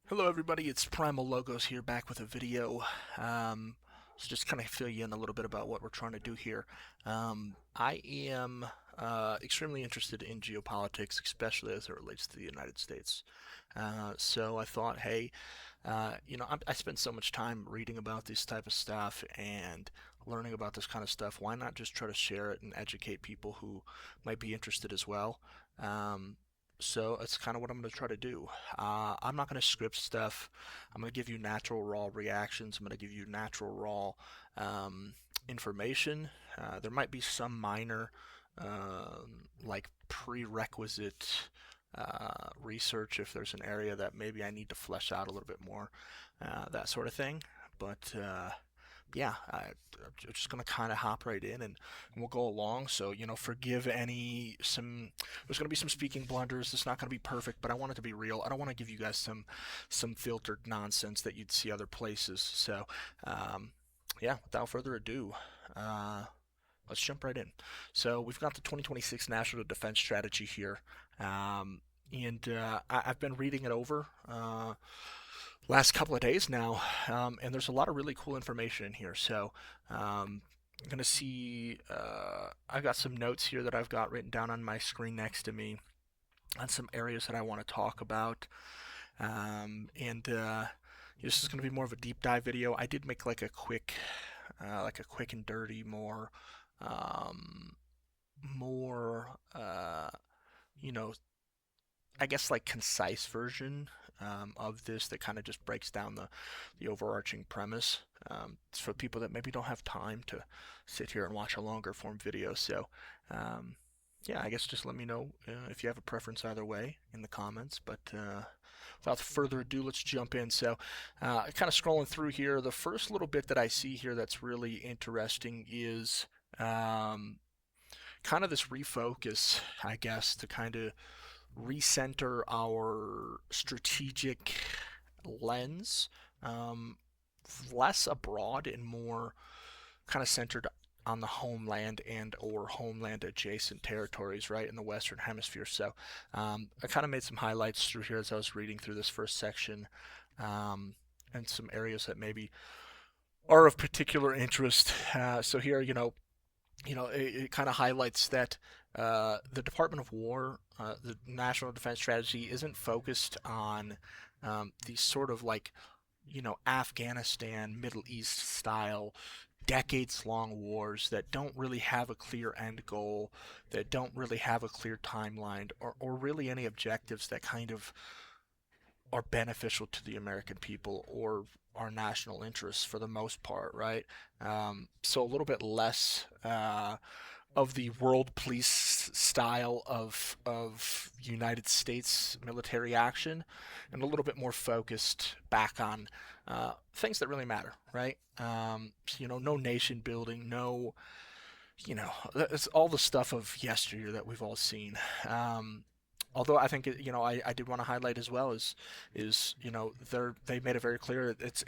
Hello everybody, it's Primal Logos here back with a video. So just kind of fill you in a little bit about what we're trying to do here. I am extremely interested in geopolitics, especially as it relates to the United States. So I thought, hey, I spend so much time reading about this type of stuff and learning about this kind of stuff. Why not just try to share it and educate people who might be interested as well? Um, so it's kind of what I'm going to try to do. I'm not going to script stuff. I'm going to give you natural, raw reactions. I'm going to give you natural, raw information. There might be some minor, like prerequisite research if there's an area that maybe I need to flesh out a little bit more, that sort of thing. But yeah, I'm just gonna kind of hop right in and we'll go along. So forgive any some. There's gonna be some speaking blunders. It's not gonna be perfect, but I want it to be real. I don't want to give you guys some filtered nonsense that you'd see other places. So um, yeah, without further ado. Uh, Let's jump right in. So we've got the 2026 National Defense Strategy here, and I've been reading it over last couple of days now, and there's a lot of really cool information in here. So I'm gonna see. I've got some notes here that I've got written down on my screen next to me on some areas that I want to talk about, and this is gonna be more of a deep dive video. I did make like a quick and dirty, um, more you know I guess like concise version of this that kind of just breaks down the overarching premise. It's for people that maybe don't have time to sit here and watch a longer form video. So um, yeah, I guess just let me know if you have a preference either way in the comments. But without further ado, let's jump in. So kind of scrolling through here, the first little bit that I see here that's really interesting is um, kind of this refocus, I guess, to kind of recenter our strategic lens, um, less abroad and more kind of centered on the homeland and or homeland adjacent territories right in the western hemisphere. So I kind of made some highlights through here as I was reading through this first section, um, and some areas that maybe are of particular interest. So here, it kind of highlights that the Department of War, the National Defense Strategy, isn't focused on these sort of like, Afghanistan, Middle East style, decades long wars that don't really have a clear end goal, that don't really have a clear timeline, or really any objectives that kind of are beneficial to the American people or our national interests for the most part, right? So a little bit less of the world police style of United States military action, and a little bit more focused back on things that really matter, right? No nation building, no, it's all the stuff of yesteryear that we've all seen. Although I think I did want to highlight as well is they made it very clear that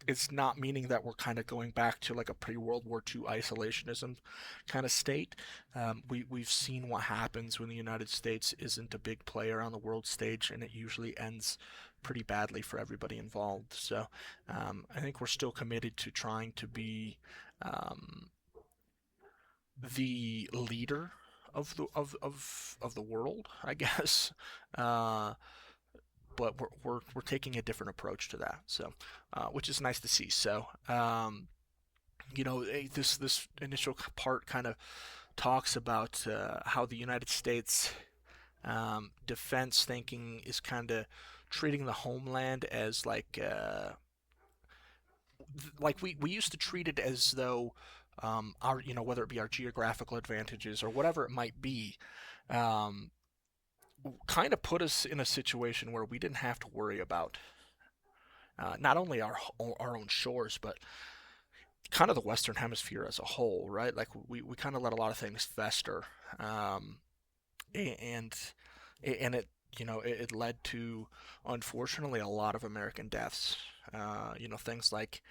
it's not meaning that we're kind of going back to like a pre-World War II isolationism kind of state. We've seen what happens when the United States isn't a big player on the world stage, and it usually ends pretty badly for everybody involved. So I think we're still committed to trying to be um, the leader of the world, I guess. Uh, but we're taking a different approach to that, so which is nice to see. So this initial part kind of talks about how the United States defense thinking is kind of treating the homeland as like we used to treat it as though our whether it be our geographical advantages or whatever it might be, um, kind of put us in a situation where we didn't have to worry about not only our own shores but kind of the Western Hemisphere as a whole, right? Like we kind of let a lot of things fester, um, and it it led to unfortunately a lot of American deaths. Things like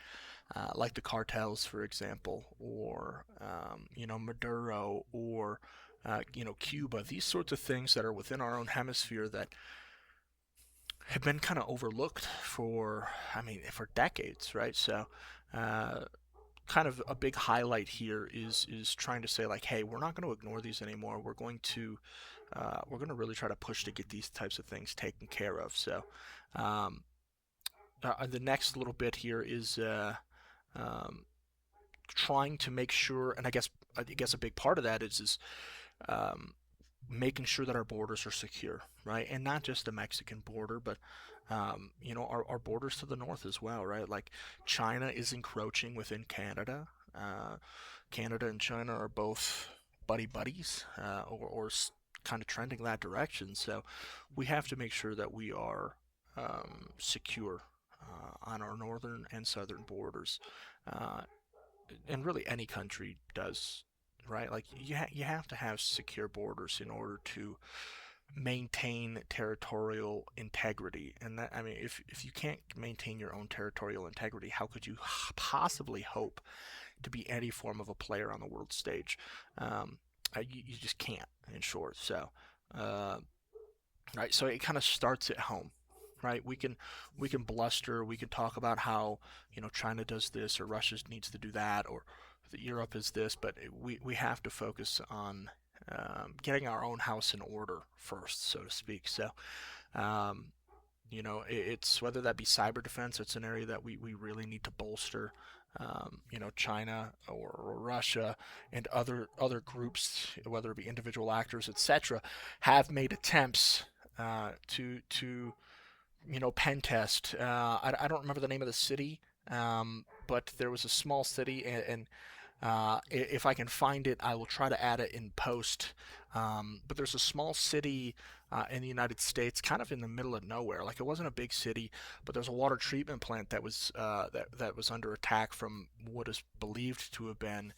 the cartels, for example, or Maduro, or Cuba. These sorts of things that are within our own hemisphere that have been kind of overlooked for, I mean, for decades, right? So, uh, kind of a big highlight here is trying to say like, hey, we're not going to ignore these anymore. We're going to really try to push to get these types of things taken care of. So, um, the next little bit here is um, trying to make sure, and I guess a big part of that is um, making sure that our borders are secure, right? And not just the Mexican border, but our borders to the north as well, right? Like China is encroaching within Canada. Canada and China are both buddy buddies, or kind of trending that direction. So we have to make sure that we are secure on our northern and southern borders. Uh, and really any country does, right? Like you have to have secure borders in order to maintain territorial integrity. And that, I mean, if you can't maintain your own territorial integrity, how could you possibly hope to be any form of a player on the world stage? You just can't, in short. So, uh, right. So it kind of starts at home, right? We can bluster. We can talk about how China does this or Russia needs to do that or that Europe is this, but we have to focus on getting our own house in order first, so to speak. So um, it's whether that be cyber defense, it's an area that we really need to bolster. China or Russia and other groups, whether it be individual actors, etc., have made attempts to pen test. I don't remember the name of the city, but there was a small city, and if I can find it, I will try to add it in post. But there's a small city in the United States, kind of in the middle of nowhere. Like it wasn't a big city, but there's a water treatment plant that was under attack from what is believed to have been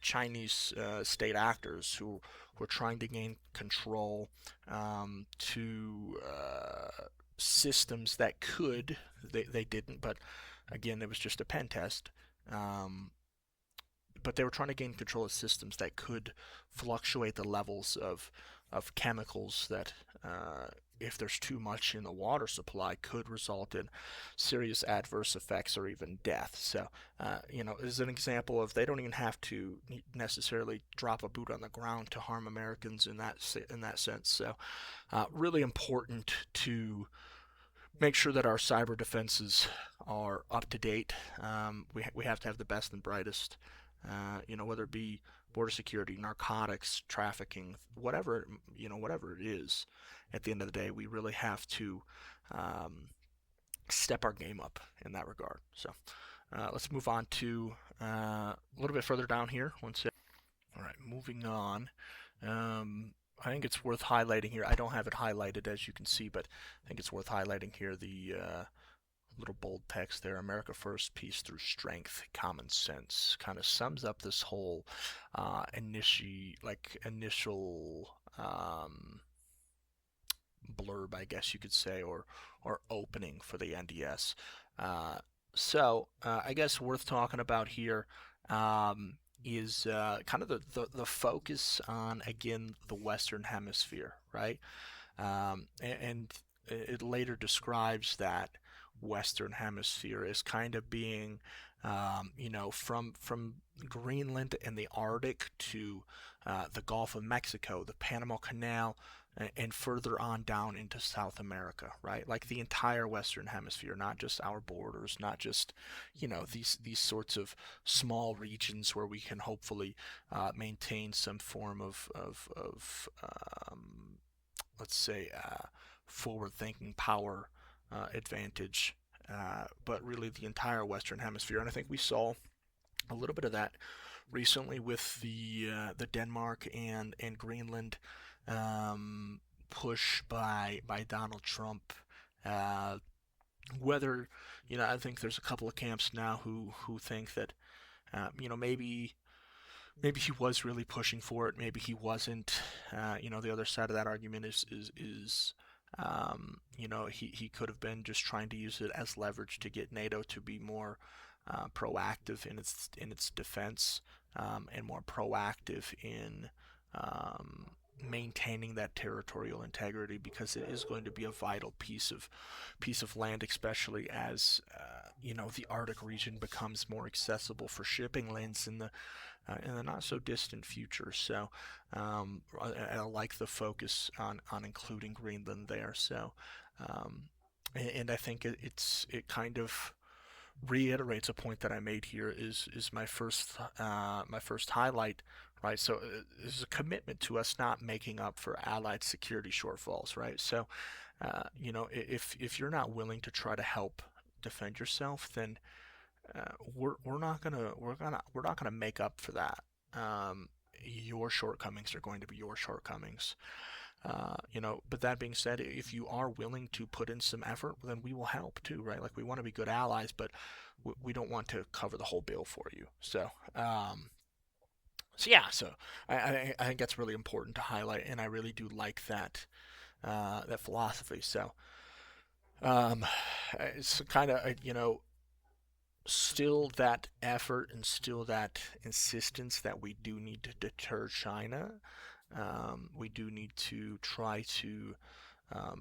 Chinese state actors who were trying to gain control to systems that could. They didn't, but again, it was just a pen test. Um, but they were trying to gain control of systems that could fluctuate the levels of chemicals that, if there's too much in the water supply, could result in serious adverse effects or even death. So, as an example of they don't even have to necessarily drop a boot on the ground to harm Americans in that sense. So, really important to make sure that our cyber defenses are up to date. We have to have the best and brightest, whether it be border security, narcotics, trafficking, whatever it is. At the end of the day, we really have to step our game up in that regard. So let's move on to a little bit further down here. One sec. All right, moving on. I think it's worth highlighting here. I don't have it highlighted as you can see, but I think it's worth highlighting here the little bold text there. America first, peace through strength, common sense. Kind of sums up this whole initial blurb, I guess you could say, or opening for the NDS. Uh, I guess worth talking about here is kind of the focus on, again, the Western Hemisphere, right? And it later describes that Western Hemisphere as kind of being, from Greenland and the Arctic to the Gulf of Mexico, the Panama Canal, and further on down into South America, right? Like the entire Western Hemisphere, not just our borders, not just these sorts of small regions where we can hopefully maintain some form of let's say forward-thinking power advantage, but really the entire Western Hemisphere. And I think we saw a little bit of that recently with the Denmark and Greenland push by Donald Trump. Uh, whether I think there's a couple of camps now who think that maybe he was really pushing for it, maybe he wasn't. The other side of that argument is he could have been just trying to use it as leverage to get NATO to be more proactive in its defense, and more proactive in maintaining that territorial integrity, because it is going to be a vital piece of land, especially as the Arctic region becomes more accessible for shipping lanes in the not so distant future. So I like the focus on including Greenland there. So um, and I think it kind of reiterates a point that I made here, is my first highlight, right? So there's a commitment to us not making up for allied security shortfalls, right? So if you're not willing to try to help defend yourself, then we're not gonna make up for that. Your shortcomings are going to be your shortcomings. But that being said, if you are willing to put in some effort, then we will help too, right? Like, we want to be good allies, but we don't want to cover the whole bill for you. So yeah, so I think that's really important to highlight, and I really do like that philosophy. So um, it's kind of still that effort and still that insistence that we do need to deter China. We do need to try to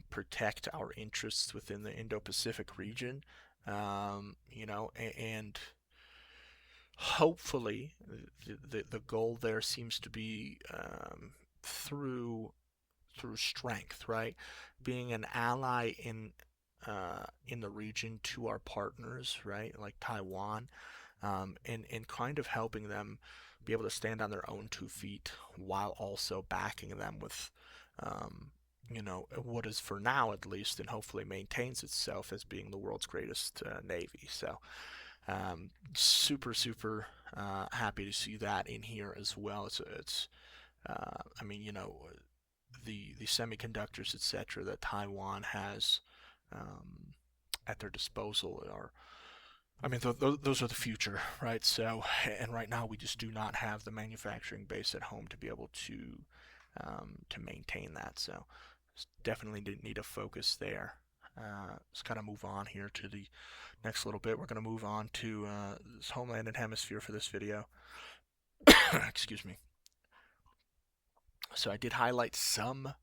protect our interests within the Indo-Pacific region. And hopefully the goal there seems to be through strength, right? Being an ally in the region to our partners, right? Like Taiwan, and kind of helping them be able to stand on their own 2 feet while also backing them with, what is, for now at least, and hopefully maintains itself as being the world's greatest navy. So super, super happy to see that in here as well. I mean, the semiconductors, etc., that Taiwan has um, at their disposal are, I mean, those are the future, right? So, and right now we just do not have the manufacturing base at home to be able to maintain that. So, definitely didn't need a focus there. Let's kind of move on here to the next little bit. We're going to move on to this Homeland and Hemisphere for this video. Excuse me. So I did highlight some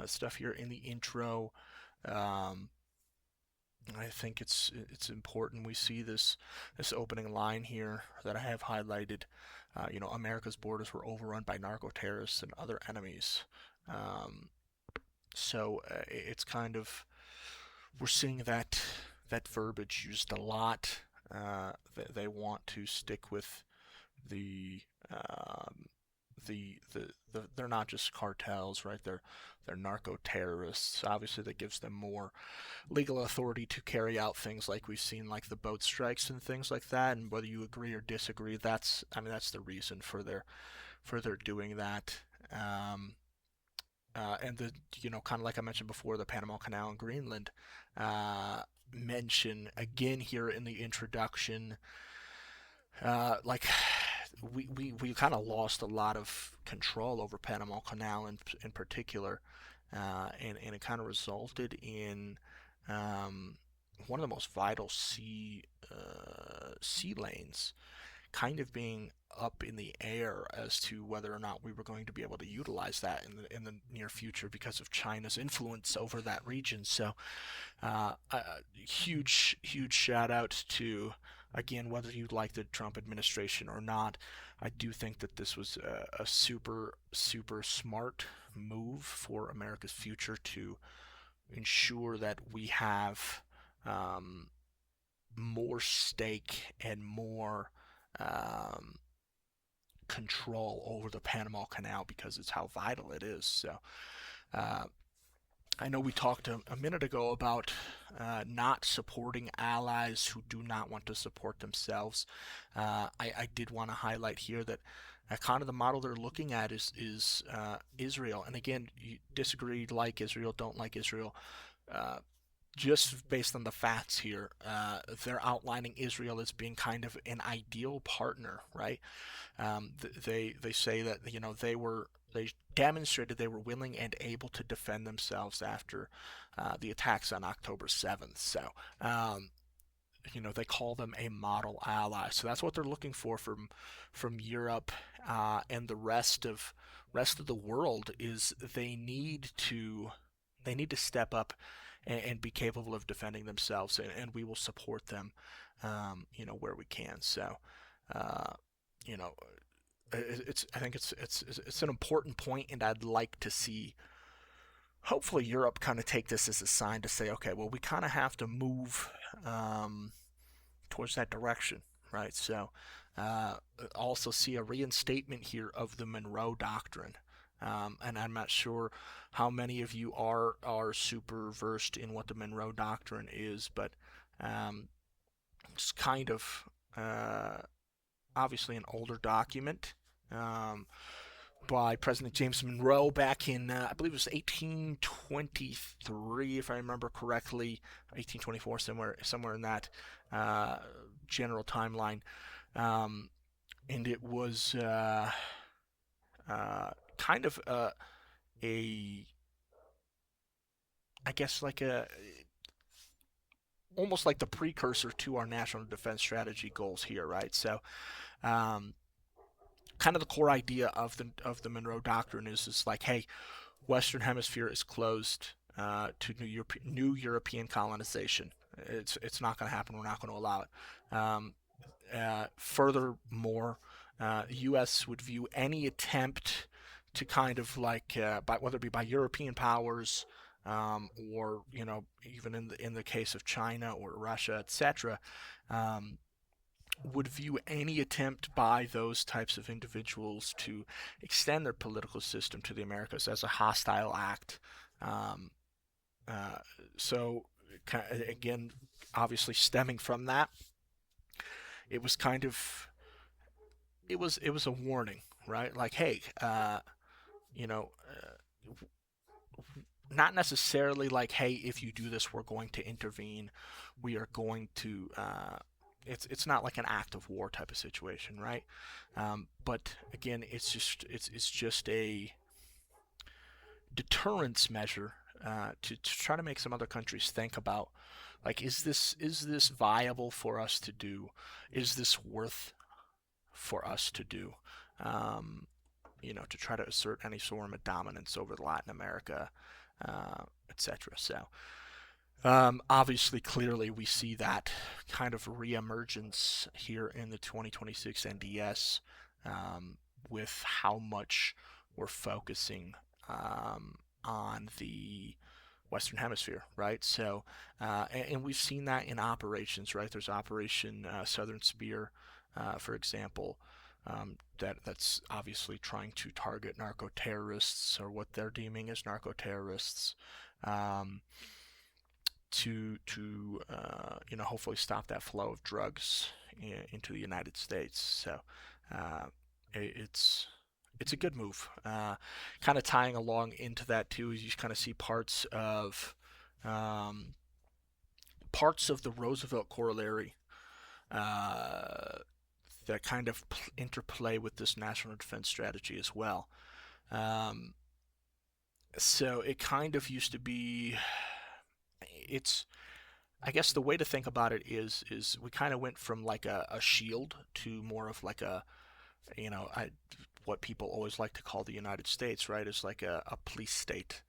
stuff here in the intro. Um, I think it's important we see this opening line here that I have highlighted. America's borders were overrun by narco terrorists and other enemies. Um, so it's kind of, we're seeing that verbiage used a lot. They want to stick with the um, they're not just cartels, right? They're narco terrorists. Obviously, that gives them more legal authority to carry out things like we've seen, like the boat strikes and things like that. And whether you agree or disagree, that's the reason for their doing that. And kind of like I mentioned before, the Panama Canal and Greenland mention again here in the introduction. Like, we kind of lost a lot of control over Panama Canal in particular, and it kind of resulted in one of the most vital sea lanes kind of being up in the air as to whether or not we were going to be able to utilize that in the near future because of China's influence over that region. So a huge shout out to, again, whether you like the Trump administration or not. I do think that this was a super super smart move for America's future to ensure that we have um, more stake and more um, control over the Panama Canal, because it's how vital it is. So uh, I know we talked a minute ago about not supporting allies who do not want to support themselves. I did want to highlight here that kind of the model they're looking at is Israel. And again, you disagree, like Israel, don't like Israel. Uh, just based on the facts here, they're outlining Israel as being kind of an ideal partner, right? They say that they demonstrated they were willing and able to defend themselves after the attacks on October 7th. So they call them a model ally. So that's what they're looking for from Europe and the rest of the world is they need to step up and be capable of defending themselves, and we will support them, where we can. So, uh, you know, it's I think it's an important point, and I'd like to see hopefully Europe kind of take this as a sign to say, okay, well, we kind of have to move um, towards that direction, right? So, uh, also see a reinstatement here of the Monroe Doctrine. And I'm not sure how many of you are super versed in what the Monroe Doctrine is, but um, it's kind of obviously an older document. Um, by President James Monroe back in, I believe it was 1823, if I remember correctly, 1824, somewhere in that uh, general timeline. Um, and it was kind of a, I guess, like almost like the precursor to our national defense strategy goals here, right? So, um, kind of the core idea of the Monroe Doctrine is like, hey, Western Hemisphere is closed to new European colonization. It's not going to happen. We're not going to allow it. Furthermore, the U.S. would view any attempt to kind of like, whether it be by European powers or even in the case of China or Russia, etc., um, would view any attempt by those types of individuals to extend their political system to the Americas as a hostile act. Um, uh, so, again, obviously stemming from that, it was kind of it was a warning, right? Like, hey, you know, not necessarily like, hey, if you do this, we're going to intervene. We are going to. It's not like an act of war type of situation, right? But again, it's just a deterrence measure to try to make some other countries think about, like, is this viable for us to do? Is this worth for us to do? Um, to try to assert any sort of dominance over Latin America, etc. So, obviously, clearly, we see that kind of reemergence here in the 2026 NDS, with how much we're focusing on the Western Hemisphere, right? So, and we've seen that in operations, right? There's Operation Southern Spear, for example, that's obviously trying to target narco terrorists or what they're deeming as narco terrorists. Um, to hopefully stop that flow of drugs into the United States. So uh, it's it's a good move. Kind of tying along into that too is you kind of see um, parts of the Roosevelt corollary uh, that kind of interplay with this national defense strategy as well. Um, so it kind of used to be. It's I guess the way to think about it is we kind of went from like a shield to more of like what people always like to call the United States, right? Is like a police state,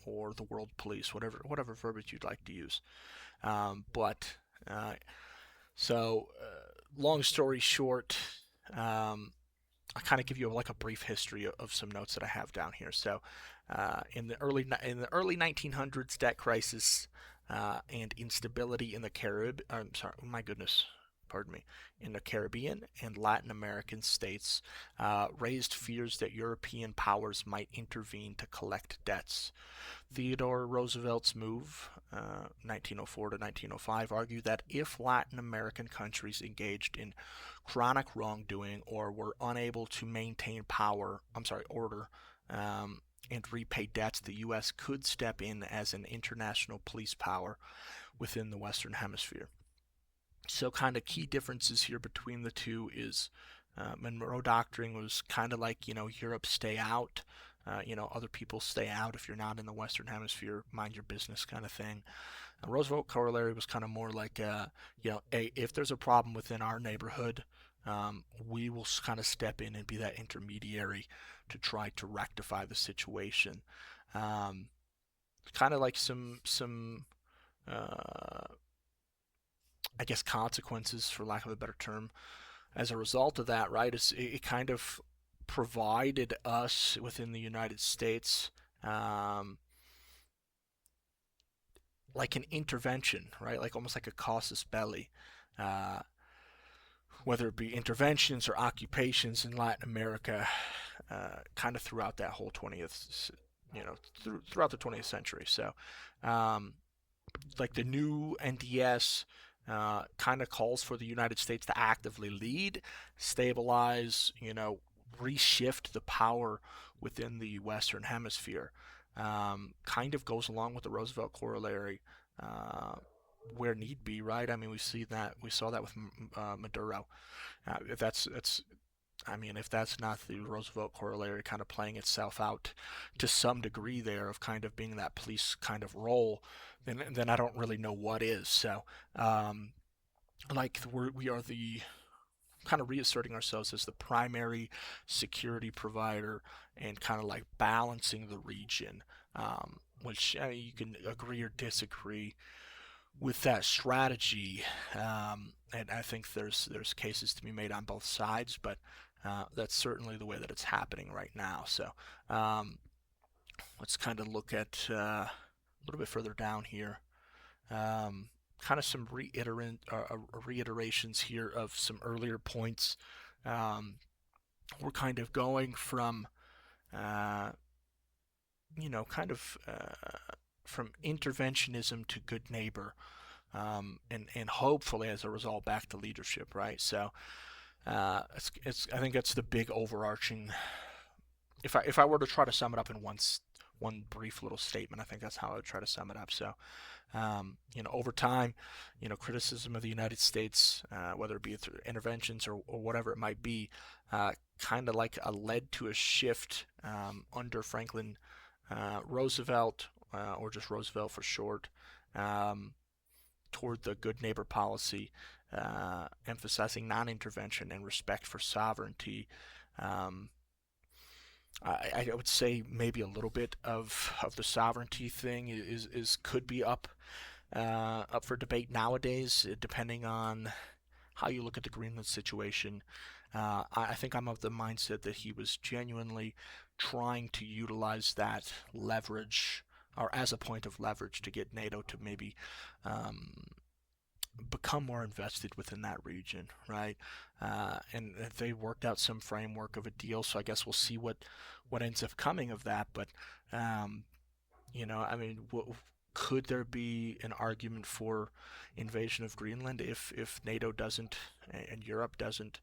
or the world police, whatever verbiage you'd like to use. But so long story short, I kind of give you like a brief history of some notes that I have down here. So, in the early 1900s, debt crisis and instability in the Carib. I'm sorry, my goodness, pardon me, in the Caribbean and Latin American states raised fears that European powers might intervene to collect debts. Theodore Roosevelt's move, 1904 to 1905, argued that if Latin American countries engaged in chronic wrongdoing or were unable to maintain order, and repay debts, the U.S. could step in as an international police power within the Western Hemisphere. So, kind of key differences here between the two is Monroe Doctrine was kind of like, Europe stay out. Other people stay out if you're not in the Western Hemisphere, mind your business kind of thing. Roosevelt corollary was kind of more like, if there's a problem within our neighborhood, we will kind of step in and be that intermediary to try to rectify the situation. Um, Kind of like some I guess consequences, for lack of a better term, as a result of that, right? It kind of provided us within the United States um, like an intervention, right? Like almost like a casus belli, uh, whether it be interventions or occupations in Latin America, kind of throughout that whole 20th, throughout the 20th century. So, um, like the new NDS kind of calls for the United States to actively lead, stabilize, reshift the power within the Western Hemisphere. Kind of goes along with the Roosevelt corollary, uh, where need be, right? I mean, we saw that with Maduro. That's I mean, if that's not the Roosevelt corollary kind of playing itself out to some degree there of kind of being that police kind of role, then I don't really know what is. So, um, like we are the kind of reasserting ourselves as the primary security provider and kind of like balancing the region, which you can agree or disagree with that strategy, and I think there's cases to be made on both sides, but that's certainly the way that it's happening right now. So um, let's kind of look at a little bit further down here. Um, Kind of some reiterations here of some earlier points. Um, we're kind of going from, uh, kind of from interventionism to good neighbor, and hopefully as a result back to leadership, right? So it's I think that's the big overarching. If I were to try to sum it up in one brief little statement, I think that's how I would try to sum it up. So over time, criticism of the United States, whether it be through interventions or whatever it might be, kind of like led to a shift under Franklin Roosevelt, or just Roosevelt for short, um, toward the good neighbor policy, emphasizing non-intervention and respect for sovereignty. Um, I would say maybe a little bit of the sovereignty thing is could be up for debate nowadays, depending on how you look at the Greenland situation. I think I'm of the mindset that he was genuinely trying to utilize that leverage, or as a point of leverage, to get NATO to maybe um, become more invested within that region, right? And they worked out some framework of a deal, so I guess we'll see what ends up coming of that. But um, I mean, could there be an argument for invasion of Greenland if NATO doesn't and Europe doesn't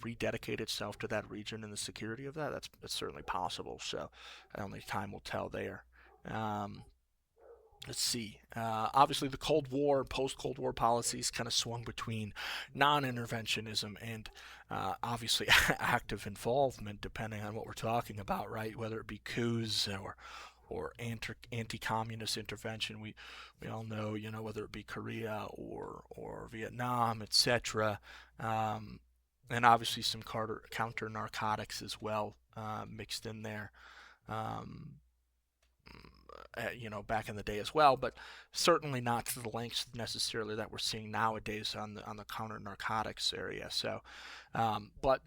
rededicate itself to that region and the security of that? That's certainly possible. So only time will tell there. Um, let's see. Obviously, the Cold War, post-Cold War policies kind of swung between non-interventionism and obviously active involvement, depending on what we're talking about, right? Whether it be coups or anti-communist intervention. We all know, whether it be Korea or Vietnam, etc. And obviously some counter narcotics as well, mixed in there. Um, back in the day as well, but certainly not to the lengths necessarily that we're seeing nowadays on the counter narcotics area. So, but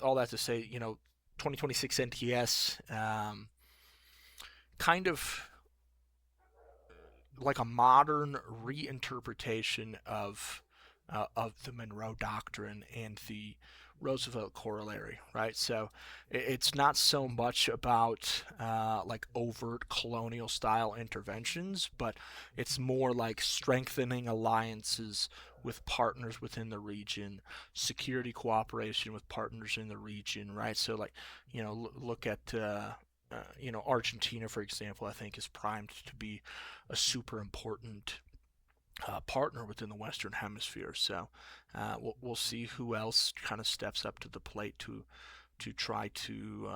all that to say, 2026 NTS, kind of like a modern reinterpretation of the Monroe Doctrine and the Roosevelt corollary, right? So it's not so much about like overt colonial style interventions, but it's more like strengthening alliances with partners within the region, security cooperation with partners in the region, right? So like, look at Argentina, for example, I think is primed to be a super important partner within the Western Hemisphere. So we'll see who else kind of steps up to the plate to try to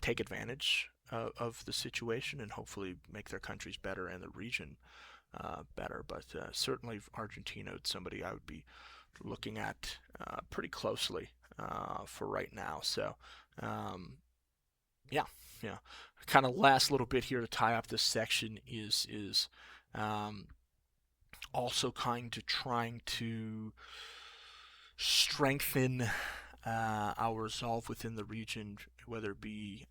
take advantage of the situation and hopefully make their countries better and the region better. But certainly Argentina is somebody I would be looking at pretty closely for right now. So um, yeah, yeah. Kind of last little bit here to tie up this section is um, also kind of trying to strengthen our resolve within the region, whether it be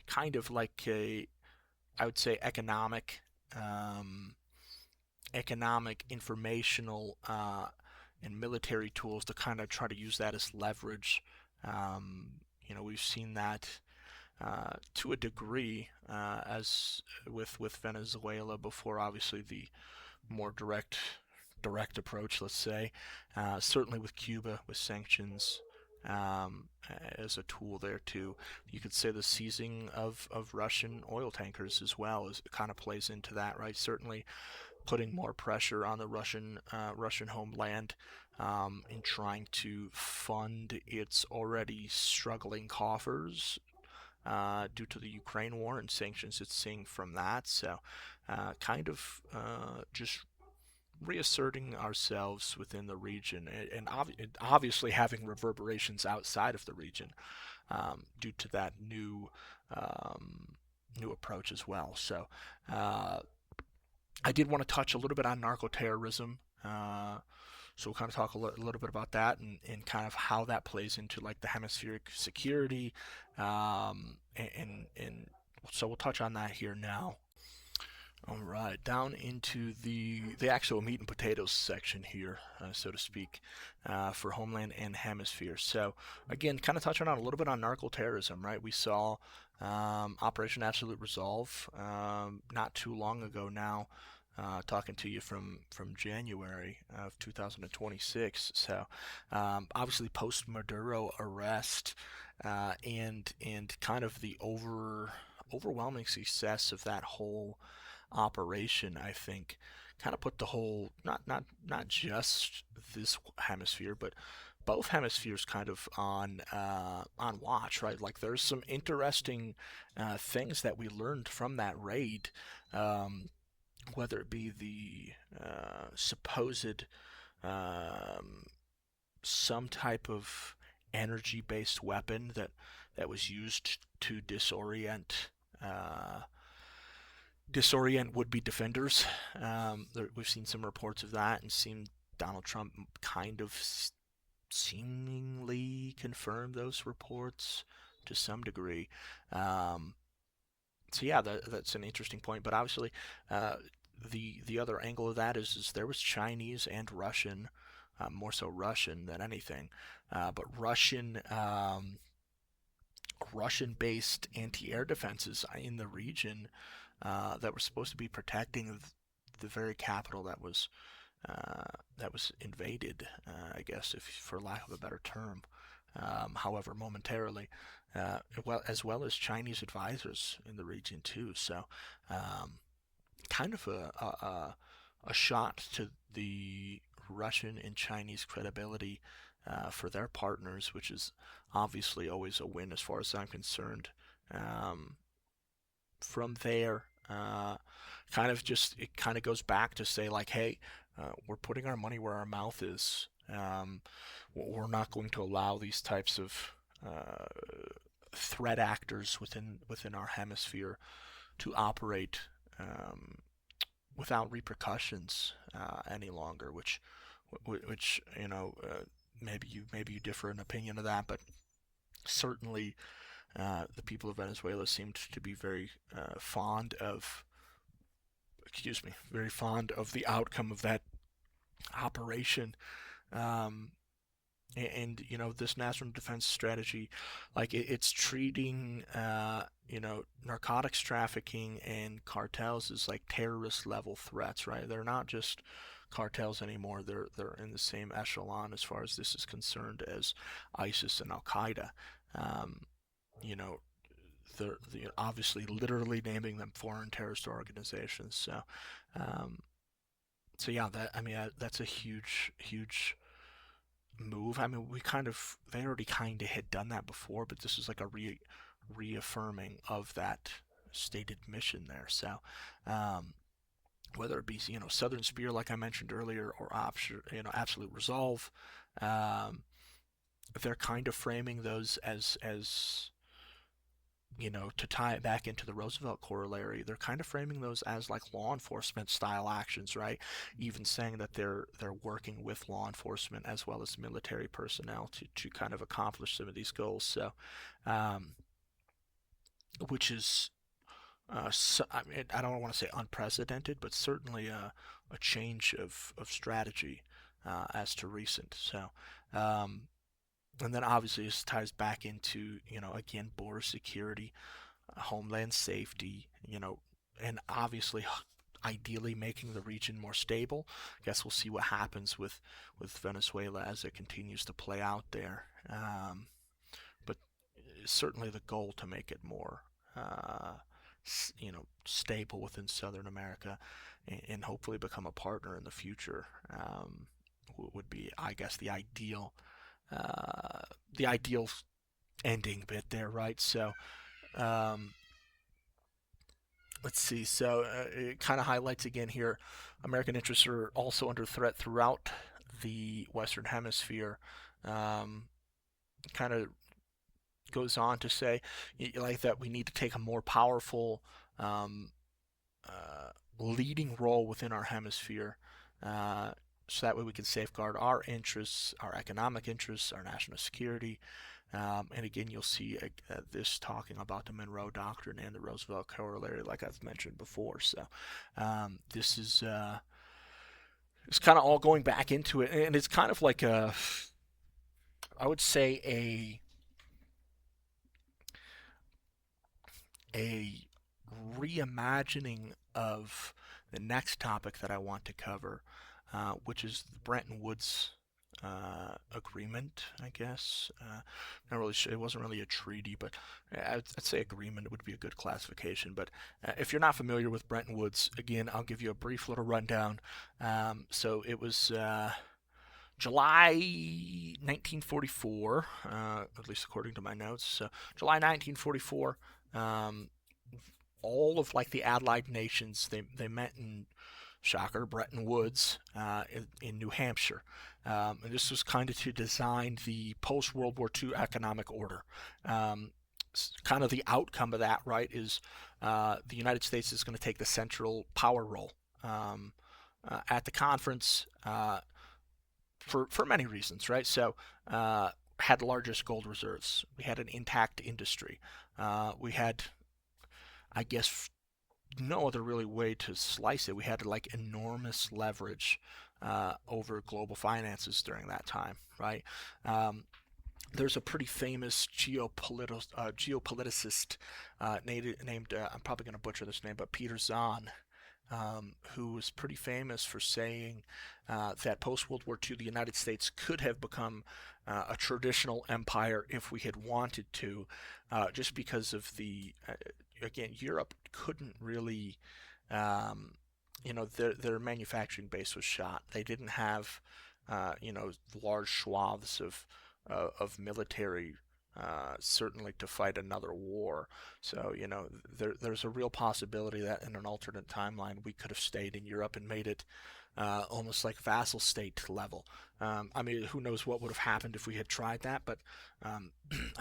kind of like a, I would say, um, economic, informational, and military tools to kind of try to use that as leverage. Um, we've seen that to a degree as with Venezuela before. Obviously, the more direct approach, let's say. Certainly with Cuba, with sanctions as a tool there too. You could say the seizing of Russian oil tankers as well is kind of plays into that, right? Certainly putting more pressure on the Russian homeland in trying to fund its already struggling coffers due to the Ukraine war and sanctions it's seeing from that. So, kind of just reasserting ourselves within the region and obviously having reverberations outside of the region due to that new approach as well. So uh, I did want to touch a little bit on narco-terrorism. So we'll kind of talk little bit about that and kind of how that plays into like the hemispheric security, and so we'll touch on that here now. All right, down into the actual meat and potatoes section here, so to speak, for Homeland and Hemisphere. So again, kind of touching on a little bit on narco terrorism, right? We saw Operation Absolute Resolve not too long ago now. Talking to you from January of 2026. So obviously post Maduro arrest and kind of the overwhelming success of that whole operation, I think, kind of put the whole not just this hemisphere, but both hemispheres kind of on watch, right? Like there's some interesting things that we learned from that raid, whether it be the supposed um, some type of energy-based weapon that was used to uh, disorient would-be defenders. We've seen some reports of that and seen Donald Trump kind of seemingly confirm those reports to some degree. Um, so yeah, that's an interesting point. But obviously, uh, the other angle of that is there was Chinese and Russian, more so Russian than anything, but Russian-based anti-air defenses in the region that were supposed to be protecting the very capital that was invaded, I guess, if for lack of a better term. However, momentarily, as well as Chinese advisors in the region too. So, um, kind of a shot to the Russian and Chinese credibility for their partners, which is obviously always a win as far as I'm concerned. Um, from there, kind of just it kind of goes back to say like, hey, we're putting our money where our mouth is. We're not going to allow these types of uh, threat actors within our hemisphere to operate without repercussions any longer. Which maybe you differ in opinion of that, but certainly the people of Venezuela seemed to be very fond of, excuse me, very fond of the outcome of that operation. Um, and this national defense strategy, like it's treating narcotics trafficking and cartels as like terrorist level threats, right? They're not just cartels anymore. They're in the same echelon as far as this is concerned as ISIS and Al Qaeda. Um, you know, they're obviously literally naming them foreign terrorist organizations. Um, so yeah, that's a huge move. I mean, they already kind of had done that before, but this is like a reaffirming of that stated mission there. So, um, whether it be Southern Spear, like I mentioned earlier, or Absolute Resolve, um, they're kind of framing those as to tie it back into the Roosevelt corollary, they're kind of framing those as like law enforcement style actions, right? Even saying that they're working with law enforcement as well as military personnel to kind of accomplish some of these goals. So, um, which is so, I mean, I don't want to say unprecedented, but certainly a change of strategy as to recent. So, um, and then obviously this ties back into again border security, homeland safety, and obviously ideally making the region more stable. I guess we'll see what happens with Venezuela as it continues to play out there. But certainly the goal to make it more, uh, stable within Southern America, and hopefully become a partner in the future. Would be, I guess, uh, the ideal ending bit there, right? So, um, let's see. So it kind of highlights again here, American interests are also under threat throughout the Western Hemisphere. Um, kind of goes on to say, like that, we need to take a more powerful um, leading role within our hemisphere. Uh, so that way we can safeguard our interests, our economic interests, our national security. And again, you'll see this talking about the Monroe Doctrine and the Roosevelt Corollary, like I've mentioned before. So this is it's kind of all going back into it, and it's kind of like I would say a reimagining of the next topic that I want to cover, which is the Bretton Woods agreement, I guess. Not really sure. It wasn't really a treaty, but I'd say agreement would be a good classification. But if you're not familiar with Bretton Woods, again, I'll give you a brief little rundown. So it was July 1944, at least according to my notes. So July 1944. Um, all of like the Allied nations, they met in, shocker, Bretton Woods, in New Hampshire. And this was kind of to design the post World War II economic order. Kind of the outcome of that, right, is the United States is going to take the central power role at the conference, for many reasons, right? So, had the largest gold reserves. We had an intact industry. We had, I guess, no other really way to slice it. We had like enormous leverage over global finances during that time, right? Um, there's a pretty famous geopoliticist named, I'm probably going to butcher this name, but Peter Zahn, who was pretty famous for saying that post World War II, the United States could have become a traditional empire if we had wanted to, just because of again, Europe couldn't really, um, their manufacturing base was shot. They didn't have, large swaths of military. Certainly to fight another war. So, there's a real possibility that in an alternate timeline we could have stayed in Europe and made it almost like vassal state level. I mean, who knows what would have happened if we had tried that, but I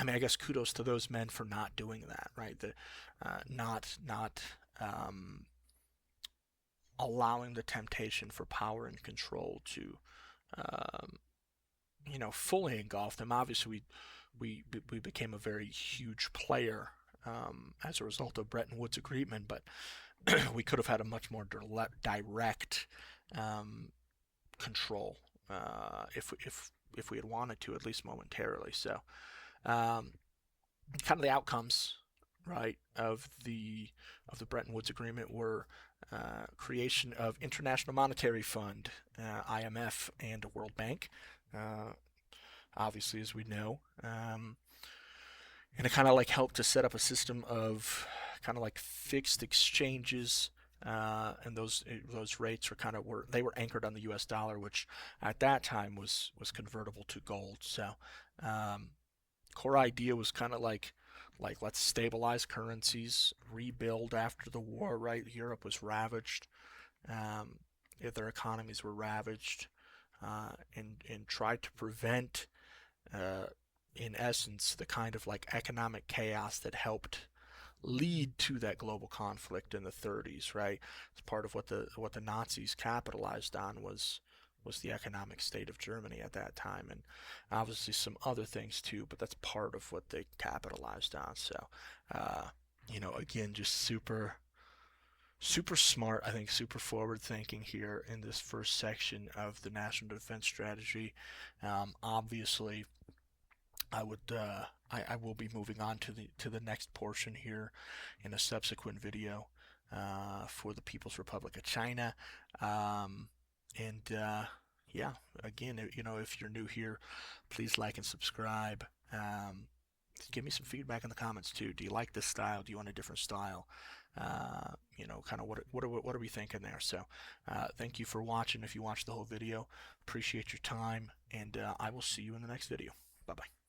mean, I guess kudos to those men for not doing that, right? Not allowing the temptation for power and control to, um, fully engulf them. Obviously, we became a very huge player as a result of Bretton Woods Agreement, but we could have had a much more direct um, control if we had wanted to, at least momentarily. So, um, kind of the outcomes, right, of the Bretton Woods Agreement were creation of International Monetary Fund, IMF, and a World Bank. Uh, Obviously, as we know, and it kind of like helped to set up a system of kind of like fixed exchanges, and those rates were anchored on the U.S. dollar, which at that time was convertible to gold. So, um, core idea was kind of like Like, let's stabilize currencies, rebuild after the war, right? Europe was ravaged. Um, their economies were ravaged, and tried to prevent, uh, in essence, the kind of like economic chaos that helped lead to that global conflict in the 30s, right? It's part of what the Nazis capitalized on was the economic state of Germany at that time, and obviously some other things too, but that's part of what they capitalized on. So, uh, again, just super smart, I think, super forward thinking here in this first section of the National Defense Strategy. Obviously, I will be moving on to the next portion here in a subsequent video, for the People's Republic of China. Um, and yeah, again, if you're new here, please like and subscribe. Give me some feedback in the comments too. Do you like this style? Do you want a different style? Kind of what are we thinking there? So, thank you for watching. If you watched the whole video, appreciate your time, and I will see you in the next video. Bye bye.